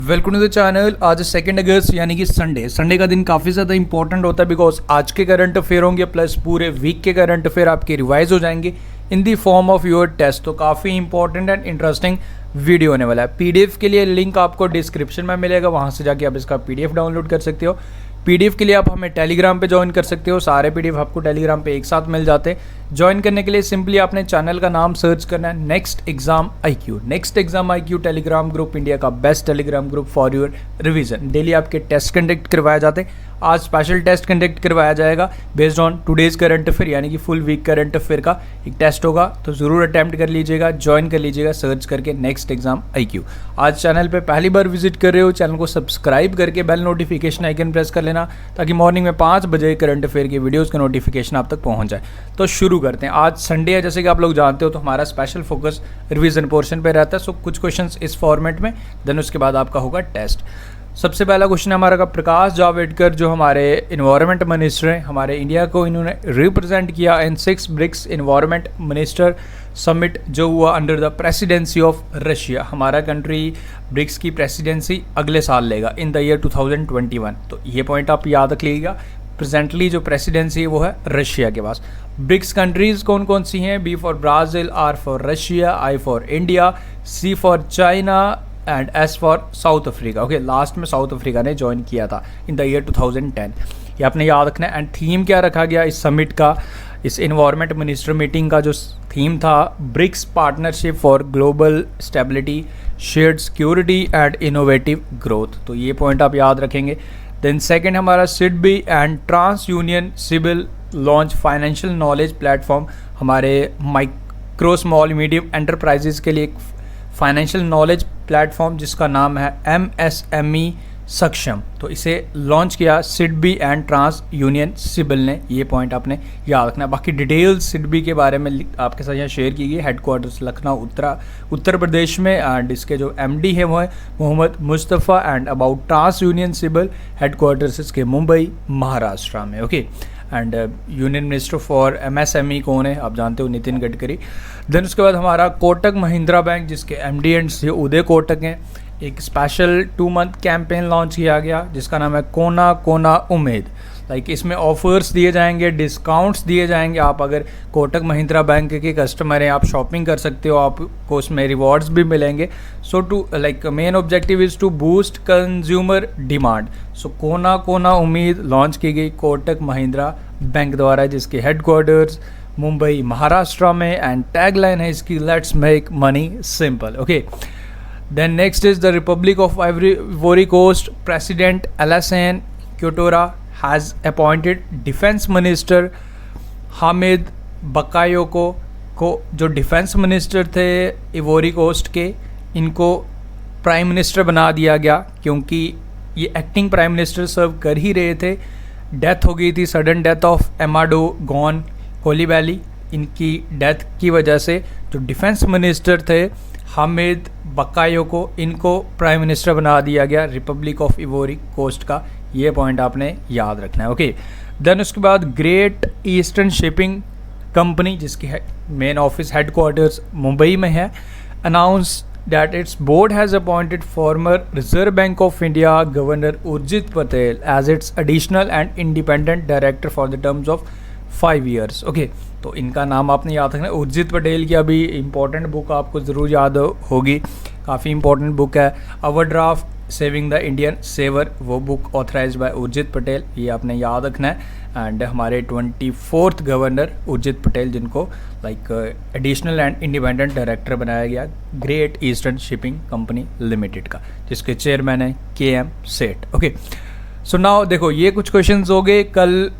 Welcome to the channel. आज 2 अगस्त यानी कि संडे का दिन काफ़ी ज़्यादा इंपॉर्टेंट होता है बिकॉज आज के करंट अफेयर होंगे प्लस पूरे वीक के करंट अफेयर आपके रिवाइज हो जाएंगे in the form of your test. तो काफ़ी इंपॉर्टेंट एंड इंटरेस्टिंग वीडियो होने वाला है। पीडीएफ के लिए लिंक आपको डिस्क्रिप्शन में मिलेगा, वहाँ से जाके आप इसका पीडीएफ डाउनलोड कर सकते हो। पीडीएफ के लिए आप हमें टेलीग्राम पे ज्वाइन कर सकते हो, सारे पीडीएफ आपको टेलीग्राम पे एक साथ मिल जाते हैं। ज्वाइन करने के लिए सिंपली आपने चैनल का नाम सर्च करना है next exam IQ. Next exam IQ Telegram group India का best Telegram group for your revision. Daily आपके टेस्ट कंडक्ट करवाए जाते हैं। आज स्पेशल टेस्ट कंडक्ट करवाया जाएगा based on today's current affair यानी कि फुल वीक करंट अफेयर का एक टेस्ट होगा, तो ज़रूर अटैम्प्ट कर लीजिएगा, ज्वाइन कर लीजिएगा सर्च करके नेक्स्ट एग्जाम आईक्यू। आज चैनल पे पहली बार विजिट कर रहे हो, चैनल को सब्सक्राइब करके बेल नोटिफिकेशन आइकन प्रेस कर लेना ताकि मॉर्निंग में 5 बजे करंट अफेयर की वीडियोज़ का नोटिफिकेशन आप तक पहुँच जाए। तो शुरू करते हैं। आज संडे है जैसे कि आप लोग जानते हो, तो हमारा स्पेशल फोकस रिवीजन पोर्शन पे रहता है। सो कुछ क्वेश्चंस इस फॉर्मेट में, देन उसके बाद आपका होगा टेस्ट। सबसे पहला क्वेश्चन है हमारा का प्रकाश जावड़ेकर जो हमारे इन्वायरमेंट मिनिस्टर हैं, हमारे इंडिया को इन्होंने रिप्रेजेंट किया इन 6 ब्रिक्स इन्वायरमेंट मिनिस्टर समिट जो हुआ under the presidency of Russia. हमारा कंट्री ब्रिक्स की प्रेसिडेंसी अगले साल लेगा इन द ईयर 2021। तो ये पॉइंट आप याद रख लीजिएगा। प्रेजेंटली जो प्रेसिडेंसी है वो है रशिया के पास। ब्रिक्स कंट्रीज़ कौन कौन सी हैं? B for Brazil, R for Russia, I for India, C for China and S for South Africa. Okay, last में साउथ अफ्रीका ने ज्वाइन किया था इन द ईयर 2010। ये आपने याद रखना है। एंड थीम क्या रखा गया इस समिट का, इस इन्वायरमेंट मिनिस्टर मीटिंग का जो थीम था, BRICS partnership for global stability, shared security and innovative growth. तो ये पॉइंट आप याद रखेंगे। देन सेकेंड हमारा SIDBI and TransUnion CIBIL launch financial knowledge platform. हमारे माइक्रो स्मॉल मीडियम एंटरप्राइजेज के लिए एक फाइनेंशियल नॉलेज प्लेटफॉर्म जिसका नाम है MSME सक्षम। तो इसे लॉन्च किया SIDBI and TransUnion CIBIL ने। ये पॉइंट आपने याद रखना है। बाकी डिटेल्स सिडबी के बारे में आपके साथ यहाँ शेयर की गई। हेडक्वार्टर्स लखनऊ उत्तर प्रदेश में एंड इसके जो MD है वो है Mohammad Mustafa. And about TransUnion CIBIL headquarters इसके मुंबई महाराष्ट्र में। Okay, and union minister for MSME कौन है? आप जानते हो, नितिन गडकरी। देन उसके बाद हमारा कोटक महिंद्रा बैंक जिसके MD and CEO Uday Kotak हैं। एक स्पेशल 2 मंथ कैंपेन लॉन्च किया गया जिसका नाम है कोना कोना उम्मीद। लाइक इसमें ऑफर्स दिए जाएंगे, डिस्काउंट्स दिए जाएंगे। आप अगर कोटक महिंद्रा बैंक के कस्टमर हैं, आप शॉपिंग कर सकते हो, आपको उसमें रिवॉर्ड्स भी मिलेंगे। So to like main objective is to boost consumer demand. So कोना कोना उम्मीद लॉन्च की गई कोटक महिंद्रा बैंक द्वारा जिसके हेडक्वार्टर्स मुंबई महाराष्ट्र में। एंड टैगलाइन है इसकी, let's make money simple. Okay, then next is the Republic of Ivory Coast. President Alassane Ouattara has appointed defence minister Hamed Bakayoko को, जो डिफेंस मिनिस्टर थे इवोरी कोस्ट के, इनको प्राइम मिनिस्टर बना दिया गया क्योंकि ये एक्टिंग प्राइम मिनिस्टर सर्व कर ही रहे थे। डेथ हो गई थी, सडन डेथ ऑफ एमाडो गॉन कोलिबैली। इनकी डेथ की वजह से जो डिफेंस मिनिस्टर थे हामिद बकायोको, इनको प्राइम मिनिस्टर बना दिया गया रिपब्लिक ऑफ इवोरी कोस्ट का। ये पॉइंट आपने याद रखना है। ओके, देन उसके बाद ग्रेट ईस्टर्न शिपिंग कंपनी जिसकी मेन ऑफिस हेडक्वार्टर्स मुंबई में है, announce that its board has appointed former Reserve Bank of India Governor Urjit Patel as its additional and independent director for the terms of 5 years. Okay, तो इनका नाम आपने याद रखना है। उर्जित पटेल की अभी इंपॉर्टेंट बुक आपको ज़रूर याद होगी, काफ़ी इंपॉर्टेंट बुक है overdraft saving the Indian saver. वो book authorised by Urjit Patel, ये आपने याद रखना है। एंड हमारे 24th गवर्नर उर्जित पटेल जिनको like additional and independent director बनाया गया great eastern shipping company limited का, जिसके चेयरमैन है KM सेठ। ओके, सो नाउ देखो ये कुछ क्वेश्चंस हो गए, कल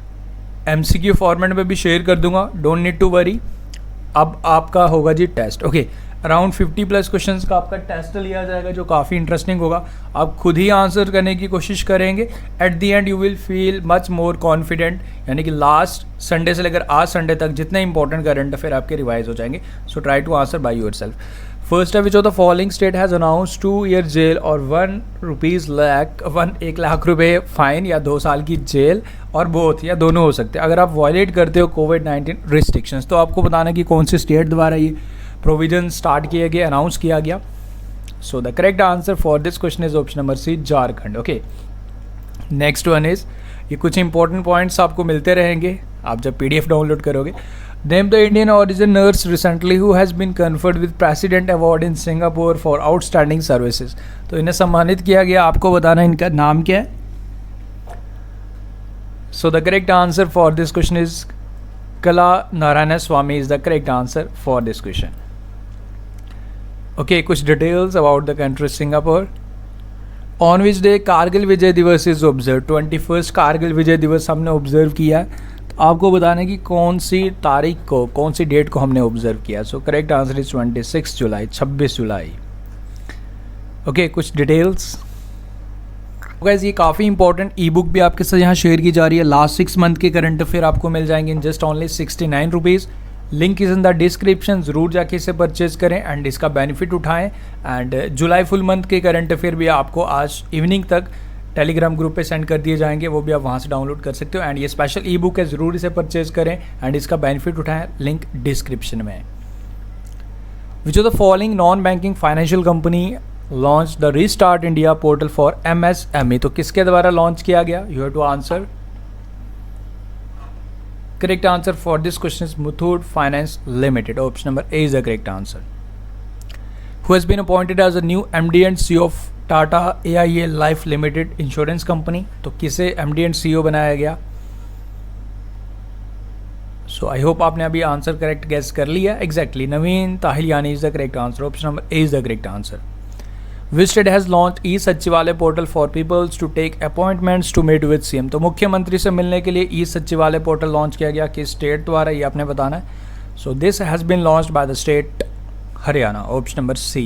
MCQ फॉर्मेट में भी शेयर कर दूंगा, डोंट नीड टू वरी। अब आपका होगा जी टेस्ट। ओके, अराउंड 50+ क्वेश्चंस का आपका टेस्ट लिया जाएगा जो काफ़ी इंटरेस्टिंग होगा। आप खुद ही आंसर करने की कोशिश करेंगे। At the end you will feel much more confident, यानी कि लास्ट संडे से लेकर आज संडे तक जितने इंपॉर्टेंट करंट अफेयर आपके रिवाइज हो जाएंगे। So try to answer by yourself. First है, which of the following state has announce 2 year jail और 1 लाख रुपए फाइन या 2 साल की जेल, और बोथ या दोनों हो सकते हैं अगर आप वायलेट करते हो COVID-19 रिस्ट्रिक्शंस। तो आपको बताना कि कौन सी स्टेट द्वारा ये प्रोविजन स्टार्ट किए गए, अनाउंस किया गया। So the correct answer for this question is option number C, Jharkhand. Okay. Next one is, ये कुछ इंपॉर्टेंट पॉइंट्स आपको मिलते रहेंगे आप जब PDF डाउनलोड करोगे. Name the Indian origin nurse recently who has been conferred with president award in Singapore for outstanding services. तो इन्हें सम्मानित किया गया, आपको बताना इनका नाम क्या है. So the correct answer for this question is Kala Narayan Swami is the correct answer for this question. Okay, कुछ details about the country Singapore. On which day Kargil Vijay Diwas is observe. 21 Kargil Vijay दिवस हमने ऑब्जर्व किया. तो आपको बताना कि कौन सी तारीख को, कौन सी डेट को हमने ऑब्जर्व किया. सो correct answer is 26 July, 26 July. Okay, कुछ डिटेल्स. गाइस ये काफ़ी इंपॉर्टेंट ई बुक भी आपके साथ यहाँ शेयर की जा रही है. लास्ट 6 मंथ के करंट अफेयर आपको मिल जाएंगे in just only 69 rupees. Link is in the description, ज़रूर जाके इसे परचेज करें एंड इसका बेनिफिट उठाएं. एंड जुलाई फुल मंथ के करंट अफेयर भी आपको आज इवनिंग तक टेलीग्राम ग्रुप पे सेंड कर दिए जाएंगे, वो भी आप वहाँ से डाउनलोड कर सकते हो. एंड ये स्पेशल ई बुक है, ज़रूर इसे परचेज करें एंड इसका बेनिफिट उठाएं. लिंक डिस्क्रिप्शन में. Which of the following non banking financial company launch the restart India portal for MSME. तो किसके द्वारा लॉन्च किया गया. You have to answer. Correct answer for this question is Muthoot Finance Limited. Option number A is the correct answer. Who has been appointed as the new MD and CEO of Tata AIA Life Limited Insurance Company. तो किसे MD and CEO बनाया गया. So I hope आपने अभी answer correct guess कर लिया. Exactly, Naveen Tahiliani is the correct answer. Option number A is the correct answer. Which state has launched e-Sachivalaya portal for peoples to take appointments to meet with CM. तो मुख्यमंत्री से मिलने के लिए ई-सचिवालय पोर्टल लॉन्च किया गया. किस स्टेट द्वारा, ये आपने बताना है. So this has been launched by the state Haryana. Option number C.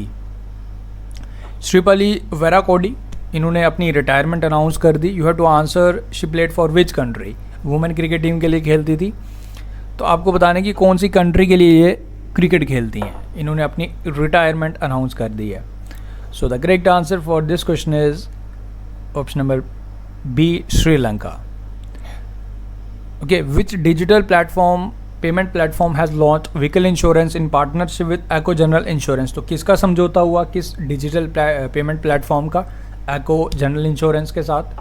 Shripali Weerakkody, इन्होंने अपनी रिटायरमेंट अनाउंस कर दी. You have to answer. She played for which country. Women cricket team के लिए खेलती थी. तो आपको बताना है कि कौन सी कंट्री के लिए ये क्रिकेट खेलती हैं. इन्होंने अपनी रिटायरमेंट अनाउंस कर दी है. So the correct answer for this question is option number B, Sri Lanka. Okay, which digital payment platform has launched vehicle insurance in partnership with Eco General Insurance. तो किसका समझौता हुआ किस डिजिटल पेमेंट प्लेटफॉर्म का. Eco General Insurance के साथ.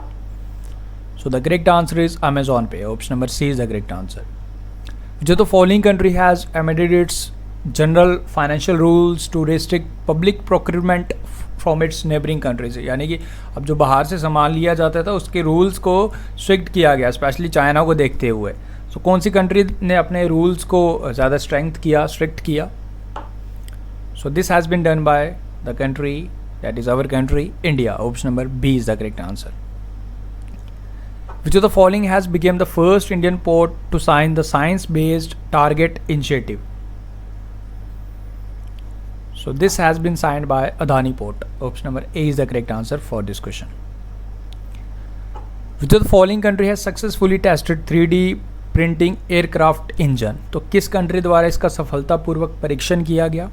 So the correct answer is Amazon Pay. Option number C is the correct answer. जो तो following country has amended its general financial rules to restrict public procurement from its neighbouring countries. यानी कि अब जो बाहर से सामान लिया जाता था उसके रूल्स को स्ट्रिक्ट किया गया, स्पेशली चाइना को देखते हुए. सो कौन सी कंट्री ने अपने रूल्स को ज़्यादा स्ट्रिक्ट किया. So this has been done by the country that is our country India. Option number B is the correct answer. Which of the following has become the first Indian port to sign the science based target initiative. So this has been signed by Adani Port. Option number A is the correct answer for this question. Which of the following country has successfully tested 3D printing aircraft engine. तो किस country द्वारा इसका सफलतापूर्वक परीक्षण किया गया.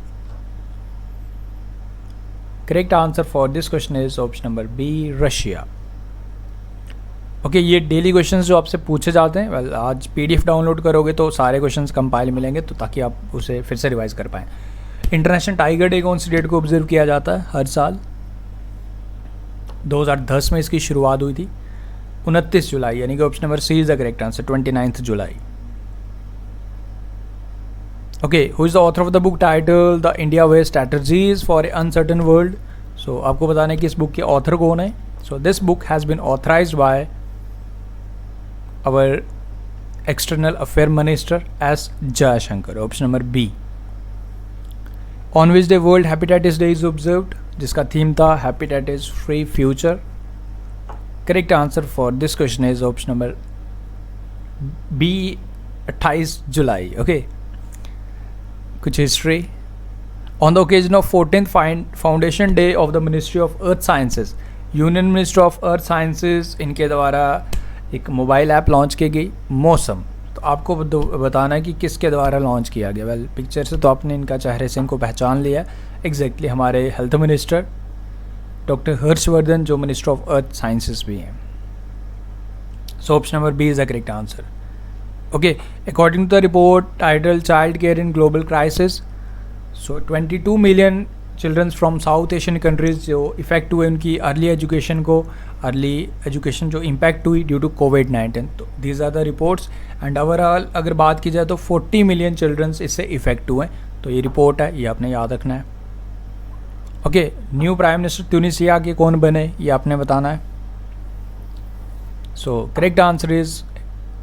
Correct answer for this question is option number B, Russia. Okay, ये daily questions जो आपसे पूछे जाते हैं, वेल आज PDF डाउनलोड करोगे तो सारे क्वेश्चंस कंपाइल मिलेंगे, तो ताकि आप उसे फिर से रिवाइज कर पाएँ. इंटरनेशनल टाइगर डे कौन सी डेट को ऑब्जर्व किया जाता है हर साल. 2010 में इसकी शुरुआत हुई थी. 29 जुलाई, यानी कि option number C is the correct answer. 29 जुलाई. Okay, who is the author of the book title the India way strategies for an uncertain world. So आपको बताना है कि इस बुक के ऑथर कौन है. So this book has been authorised by our external affair minister S. Jaishankar. Option number B. On which day world hepatitis day is observed. जिसका theme था hepatitis free future. Correct answer for this question is option number B, 28 जुलाई. Okay, कुछ history. On the occasion of 14th foundation day of the ministry of earth sciences, union minister of earth sciences, इनके द्वारा एक mobile app launch की गई मौसम. तो आपको बताना है कि किसके द्वारा लॉन्च किया गया. वेल पिक्चर से तो आपने इनका चेहरे से इनको पहचान लिया. एग्जैक्टली हमारे हेल्थ मिनिस्टर डॉक्टर हर्षवर्धन, जो मिनिस्टर ऑफ अर्थ साइंसेस भी हैं. So option number B is the correct answer. Okay, according to the report title child care in global crisis, so 22 million childrens from south Asian countries जो effect हुए उनकी early education जो impact हुई due to कोविड-19। तो these are the reports and overall अगर बात की जाए तो 40 मिलियन चिल्ड्रंस इससे इफ़ेक्ट हुए। तो ये रिपोर्ट है, ये आपने याद रखना है। Okay, new prime minister Tunisia के कौन बने ये आपने बताना है। So correct answer is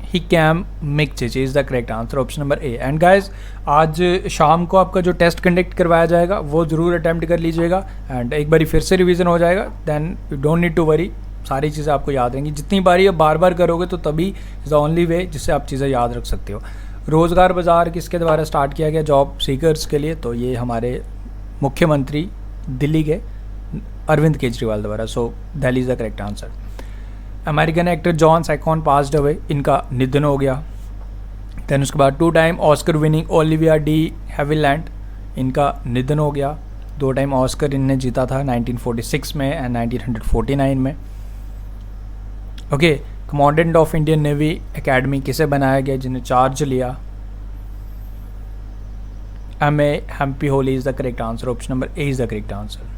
Hichem Mechichi is the correct answer, option number A. And guys आज शाम को आपका जो टेस्ट कंडक्ट करवाया जाएगा वो ज़रूर अटैम्प्ट कर लीजिएगा एंड एक बारी फिर से रिवीजन हो जाएगा, then you don't need to worry, सारी चीज़ें आपको याद रहेंगी। जितनी बारी आप बार बार करोगे तो तभी इज़ द ओनली वे जिससे आप चीज़ें याद रख सकते हो। रोज़गार बाज़ार किसके द्वारा स्टार्ट किया गया जॉब सीकर्स के लिए, तो ये हमारे मुख्यमंत्री दिल्ली के अरविंद केजरीवाल द्वारा। So Delhi is the correct answer. American actor John Saxon passed away, इनका निधन हो गया। दैन उसके बाद 2 time Oscar winning Olivia de Havilland, इनका निधन हो गया। 2 टाइम ऑस्कर इनने जीता था 1946 में एंड 1949 में। Okay, commandant of Indian Navy Academy किसे बनाया गया जिन्हें चार्ज लिया। M.A. Hampiholi is the correct answer, option number A is the correct answer.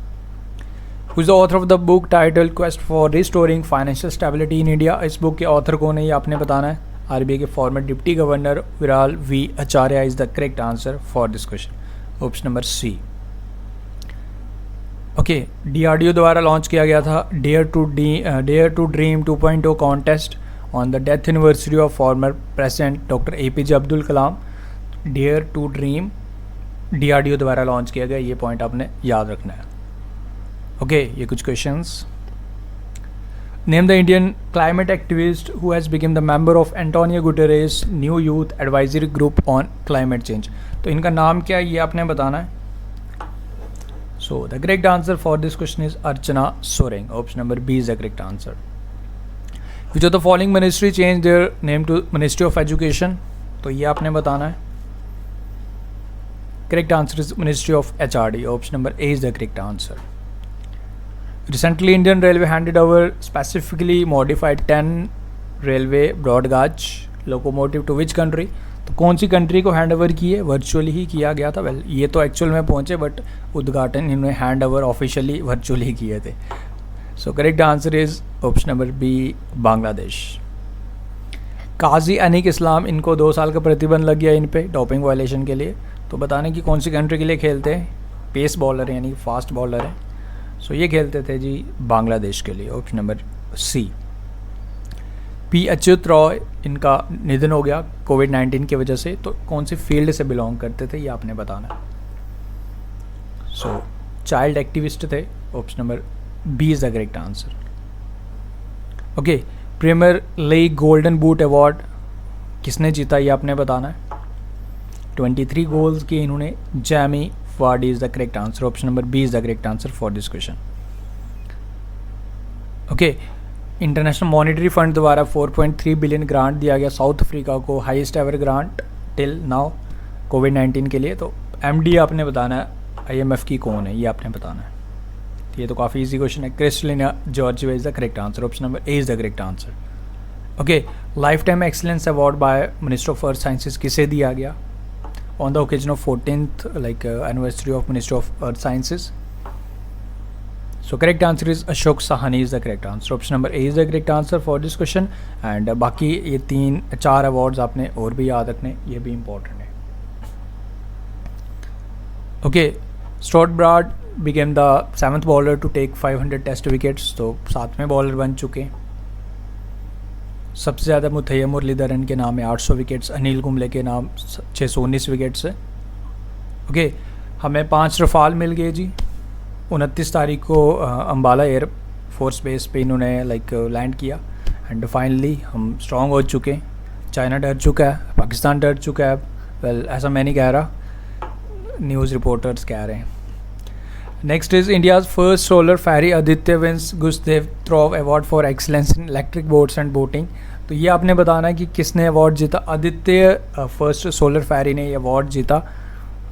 Who is the author of the book titled Quest for Restoring Financial Stability in India? इस book के author कौन है ये आपने बताना है। RBI के former deputy governor Viral V Acharya is the correct answer for this question, option number C. Okay, DRDO द्वारा लॉन्च किया गया था dare to dream 2.0 contest on the death anniversary of former president doctor APJ Abdul Kalam. Dare to dream DRDO द्वारा launch किया गया, ये point आपने याद रखना है। ओके, ये कुछ questions. Name the Indian climate activist who has become the member of Antonio Guterres new youth advisory group on climate change. तो इनका नाम क्या है ये आपने बताना है। So the correct answer for this question is Archana Soreng, option number B is the correct answer. Which of the following ministry change their name to ministry of education, तो ये आपने बताना है। Correct answer is ministry of HRD, option number A is the correct answer. Recently, Indian Railway handed over specifically modified 10 railway broad gauge locomotive to which country? तो कौन सी country को hand over किए? Virtually ही किया गया था। Well ये तो actual में पहुंचे बट उद्घाटन इन्होंने हैंड ओवर ऑफिशियली वर्चुअली किए थे। So correct answer is option number B, Bangladesh. Kazi Anik Islam, इनको 2 साल का प्रतिबंध लग गया इन पे डोपिंग वायलेशन के लिए। तो बताने की कौन सी कंट्री के लिए खेलते हैं? पेस बॉलर है यानी फास्ट बॉलर है। सो ये खेलते थे जी बांग्लादेश के लिए, option number C. P. Achyut Roy, इनका निधन हो गया कोविड-19 की वजह से। तो कौन सी फील्ड से बिलोंग करते थे ये आपने बताना है। सो चाइल्ड एक्टिविस्ट थे, option number B is the correct answer. Okay, premier league golden boot award किसने जीता ये आपने बताना है। 23 गोल्स किए इन्होंने। Jamie Vardy is the correct answer, option number B is the correct answer for this question. Okay, International Monetary Fund द्वारा 4.3 billion grant दिया गया साउथ अफ्रीका को, highest ever grant till now कोविड-19 के लिए। तो MD आपने बताना है, IMF की कौन है ये आपने बताना है। तो ये तो काफ़ी इजी क्वेश्चन है। Kristalina Georgia is the correct answer, option number A is the correct answer. Okay, life time excellence award bye minister of earth sciences किसे दिया गया on the occasion of 14th anniversary of Ministry of Earth Sciences? So correct answer is Ashok Sahani is the correct answer, option number A is the correct answer for this question। and बाकी ये 3-4 awards आपने और भी याद रखने, ये भी important है। Okay, Stuart Broad became the 7th bowler to take 500 test wickets, तो 7वें बॉलर बन चुके। सबसे ज़्यादा मुथैया मुरलीधरन के नाम है 800 विकेट्स, अनिल कुंबले के नाम 619 विकेट्स है। ओके, हमें 5 रफ़ाल मिल गए जी। 29 तारीख को अम्बाला एयर फोर्स बेस पे इन्होंने लैंड किया एंड फाइनली हम स्ट्रॉन्ग हो चुके हैं। चाइना डर चुका है, पाकिस्तान डर चुका है। वेल ऐसा मैं नहीं कह रहा, न्यूज़ रिपोर्टर्स कह रहे हैं। Next is India's first solar ferry Aditya wins Gustave Trouve award for excellence in electric boats and boating. तो ये आपने बताना है कि किसने अवार्ड जीता। आदित्य फर्स्ट सोलर फेरी ने ये अवार्ड जीता।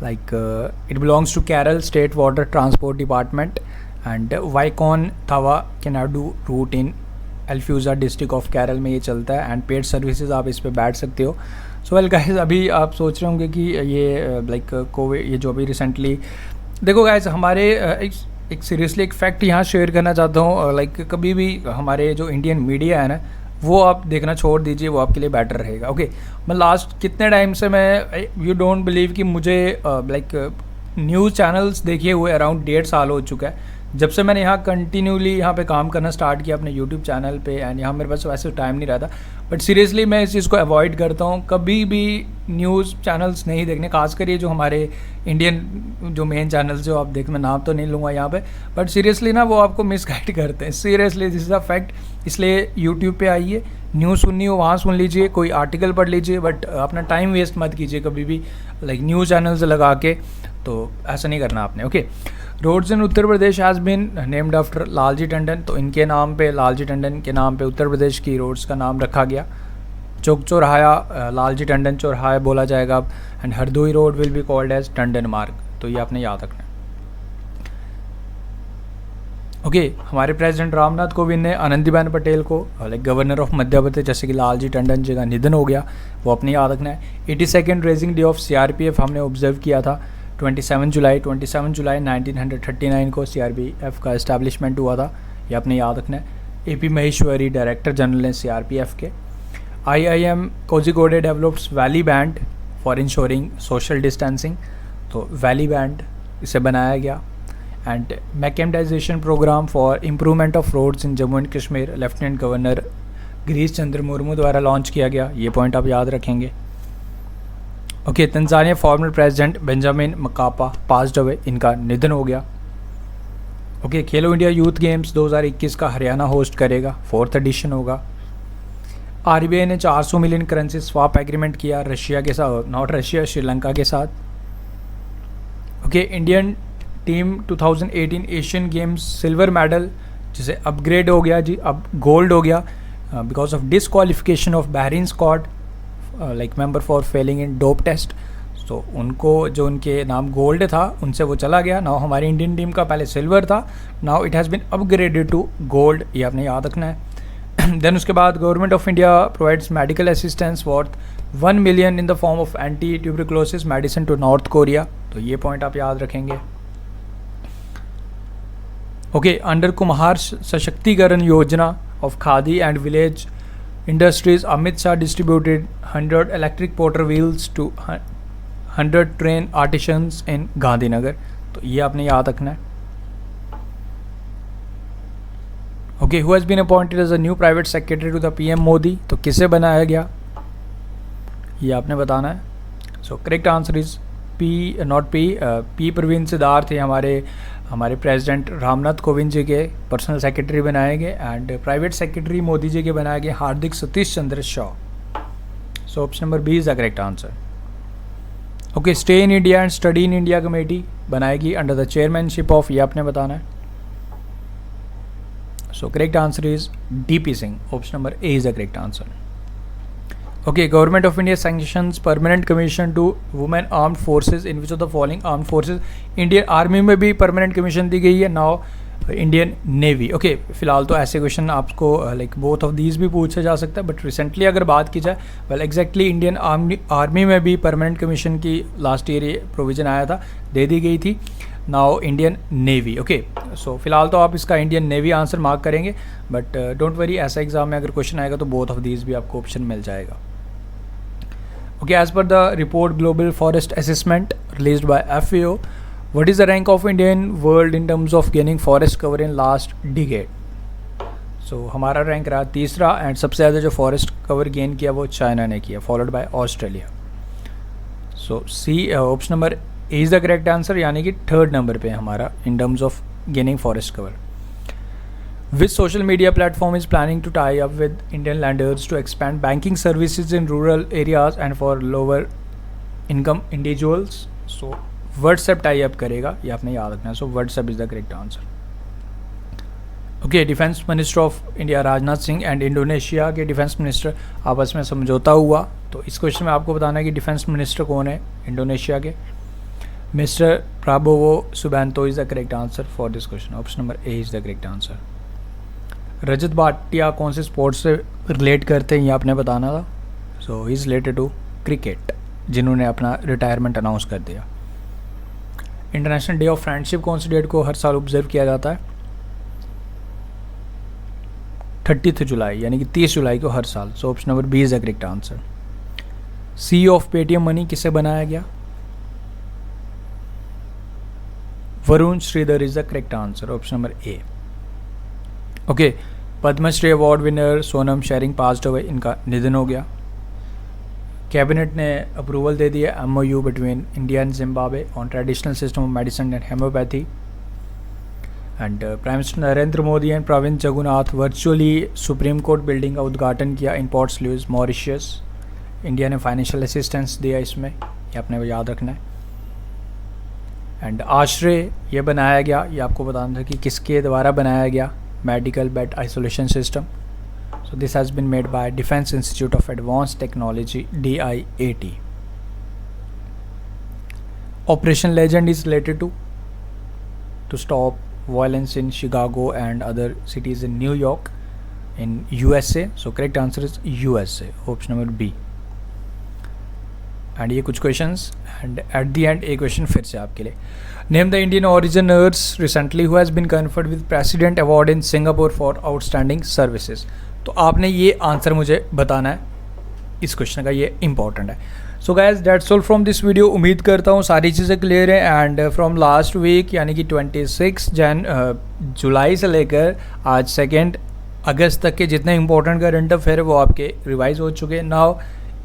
It belongs to Kerala state water transport department and Vaikom Thavanakkadavu route in Alappuzha district of Kerala में ये चलता है एंड पेड सर्विसेज आप इस पर बैठ सकते हो। सो वेल गाइस, अभी आप सोच रहे होंगे कि ये कोविड, ये जो अभी रिसेंटली देखो गाइस, हमारे एक सीरियसली एक फैक्ट यहाँ शेयर करना चाहता हूँ। लाइक कभी भी हमारे जो इंडियन मीडिया है ना, वो आप देखना छोड़ दीजिए, वो आपके लिए बेटर रहेगा। ओके, मैं लास्ट कितने टाइम से मैं, यू डोंट बिलीव कि मुझे लाइक न्यूज़ चैनल्स देखे हुए अराउंड 1.5 साल हो चुका है जब से मैंने यहाँ कंटिन्यूली यहाँ पे काम करना स्टार्ट किया अपने यूट्यूब चैनल पे। एंड यहाँ मेरे पास वैसे टाइम नहीं रहता, बट सीरियसली मैं इस चीज़ को अवॉइड करता हूँ, कभी भी न्यूज़ चैनल्स नहीं देखने, खासकर ये जो हमारे इंडियन जो मेन चैनल्स जो आप देख, मैं नाम तो नहीं लूँगा यहाँ पे, बट सीरियसली ना वो आपको मिसगाइड करते हैं। Seriously this is a fact. इसलिए यूट्यूब पे आइए, न्यूज़ सुननी हो वहाँ सुन लीजिए, कोई आर्टिकल पढ़ लीजिए, बट अपना टाइम वेस्ट मत कीजिए कभी भी लाइक न्यूज़ चैनल्स लगा के। तो ऐसा नहीं करना आपने। Okay, roads in Uttar Pradesh has been named after Lalji Tandon. तो इनके नाम पे, लालजी टंडन के नाम पे उत्तर प्रदेश की रोड्स का नाम रखा गया। चौक चौराहा लालजी टंडन चौराहा बोला जाएगा अब। And Hardoi road will be called as Tandon Marg. तो ये आपने याद रखना है। ओके, हमारे प्रेसिडेंट रामनाथ कोविंद ने आनंदीबेन पटेल को like governor of Madhya Pradesh, जैसे कि लालजी टंडन जी का निधन हो गया, वो अपने याद रखना है। 82nd raising day of CRPF हमने ऑब्जर्व किया था 27 जुलाई 1939 को CRPF का इस्टेब्लिशमेंट हुआ था, ये आपने याद रखना है। AP महेश्वरी डायरेक्टर जनरल हैं CRPF के। IIM Kozhikode develops valley band for insuring social distancing. तो वैली बैंड इसे बनाया गया। And macadamisation programme for improvement of roads in Jammu and Kashmir lieutenant governor Girish Chandra Murmu द्वारा लॉन्च किया गया, ये पॉइंट आप याद रखेंगे। Okay, Tanzania former president Benjamin Mkapa passed away, इनका निधन हो गया। ओके, खेलो इंडिया यूथ गेम्स 2021 का हरियाणा होस्ट करेगा, 4th एडिशन होगा। RBI ने 400 मिलियन करेंसी स्वाप एग्रीमेंट किया रशिया के साथ, नॉट रशिया, श्रीलंका के साथ। Okay, Indian team 2018 Asian games silver medal जिसे अपग्रेड हो गया जी, अब गोल्ड हो गया because of disqualification of Bahrain squad like member for failing in dope test. तो उनको जो उनके नाम गोल्ड था उनसे वो चला गया। नाउ हमारी इंडियन टीम का पहले सिल्वर था, now it has been upgraded to gold, ये आपने याद रखना है। देन उसके बाद government of India provides medical assistance worth 1 million in the form of anti tuberculosis medicine to North Korea. तो ये पॉइंट आप याद रखेंगे। Okay, under Kumhar Sashaktikaran Yojana of Khadi and village industries Amit Shah distributed 100 electric potter wheels to 100 train artisans in Gandhinagar. तो ये आपने याद रखना है। Okay, who has been appointed as a new private secretary to the PM Modi. तो किसे बनाया गया ये आपने बताना है। So correct answer is P Praveen Siddharth थे हमारे प्रेसिडेंट रामनाथ कोविंद जी के पर्सनल सेक्रेटरी बनाए गए। And private secretary Modi ji के बनाए गए Hardik Satish Chandra Shah. So option number B is the correct answer. Okay, stay in India and study in India committee बनाएगी अंडर द चेयरमैनशिप ऑफ, ये आपने बताना है। So correct answer is DP Singh. Option number A is the correct answer. Okay, government of India sanctions permanent commission to women armed forces in which of the following armed forces. Indian army में भी permanent commission दी गई है, now Indian navy. Okay, फिलहाल तो ऐसे question आपको like both of these भी पूछा जा सकता है, बट रिसेंटली अगर बात की जाए वेल एग्जैक्टली इंडियन आर्मी में भी परमानेंट कमीशन की लास्ट ईयर ये प्रोविज़न आया था, दे दी गई थी। Now Indian navy. ओके, सो फिलहाल तो आप इसका इंडियन नेवी आंसर मार्क करेंगे, बट डोंट वरी, ऐसा एग्जाम में अगर क्वेश्चन आएगा तो बोथ ऑफ दीज भी आपको ऑप्शन मिल जाएगा। Okay, as per the report Global Forest Assessment released by FAO, what is the rank of Indian world in terms of gaining forest cover in last decade? So हमारा rank रहा तीसरा, and सबसे ज़्यादा जो forest cover gain किया वो China ने किया, followed by Australia. So C option number A is the correct answer, यानी कि 3rd नंबर पे हमारा in terms of gaining forest cover. Which social media platform is planning to tie up with Indian lenders to expand banking services in rural areas and for lower income individuals? So WhatsApp tie up करेगा, ये आपने याद रखना है। So WhatsApp is the correct answer. Okay, defence minister of India Rajnath Singh and Indonesia के defence minister आपस में समझौता हुआ। तो इस क्वेश्चन में आपको बताना है कि डिफेंस मिनिस्टर कौन है इंडोनेशिया के। Mister Prabowo Subianto is the correct answer for this question. Option number A is the correct answer. Rajat Bhatia कौन से स्पोर्ट्स से रिलेट करते हैं ये आपने बताना था। So he is related to cricket, जिन्होंने अपना रिटायरमेंट अनाउंस कर दिया। इंटरनेशनल डे ऑफ फ्रेंडशिप कौन सी डेट को हर साल ऑब्जर्व किया जाता है? 30 जुलाई यानी कि 30 जुलाई को हर साल। So option number B is the correct answer. CEO of Paytm money किसे बनाया गया? Varun Sridhar is the correct answer, option number A. Okay, Padma Shri award winner Sonam Tshering passed away, इनका निधन हो गया। कैबिनेट ने अप्रूवल दे दिया MOU between India and Zimbabwe on traditional system of medicine and homoeopathy. And prime minister Narendra Modi and Pravind Jagannath virtually supreme court building का उद्घाटन किया इन port Louis, Mauritius. India ने फाइनेंशियल असिस्टेंस दिया इसमें, ये आपने याद रखना है। एंड आश्रय ये बनाया गया, ये आपको बताना था कि किसके द्वारा बनाया गया, medical bed isolation system. So this has been made by defence institute of advance technology DIAT। Operation legend is related to stop violence in Chicago and other cities in New York in USA. So correct answer is USA, option number B. And ये कुछ questions and at the end एक question फिर से आपके लिए। Name the Indian origin nurse recently who has been conferred with President Award in Singapore for outstanding services. तो आपने ये आंसर मुझे बताना है, इस क्वेश्चन का ये इंपॉर्टेंट है। So guys that's all from this video. उम्मीद करता हूँ सारी चीज़ें क्लियर है। एंड फ्रॉम लास्ट वीक यानी कि 26 जुलाई से लेकर आज 2 अगस्त तक के जितने इंपॉर्टेंट करंट अफेयर वो आपके रिवाइज हो चुके हैं। नाउ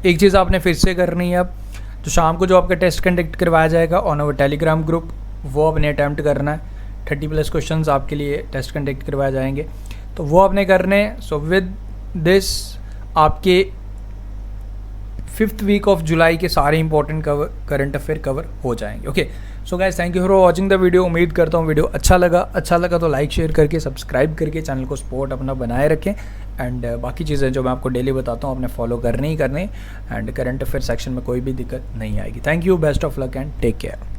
एक चीज़ आपने फिर से करनी है, अब तो शाम को जो आपका टेस्ट कंडक्ट करवाया जाएगा ऑन अवर टेलीग्राम ग्रुप, वो आपने अटैम्प्ट करना है। 30+ क्वेश्चन आपके लिए टेस्ट कंडक्ट करवाए जाएंगे, तो वो आपने करने हैं। सो विद दिस आपके 5th वीक ऑफ जुलाई के सारे इंपॉर्टेंट करंट अफेयर कवर हो जाएंगे। Okay, so guys thank you for watching the video. उम्मीद करता हूँ वीडियो अच्छा लगा तो लाइक शेयर करके सब्सक्राइब करके चैनल को सपोर्ट अपना बनाए रखें। एंड बाकी चीज़ें जो मैं आपको डेली बताता हूँ आपने फॉलो करने ही करने। एंड करंट अफेयर सेक्शन में कोई भी दिक्कत नहीं आएगी। Thank you, best of luck and take care.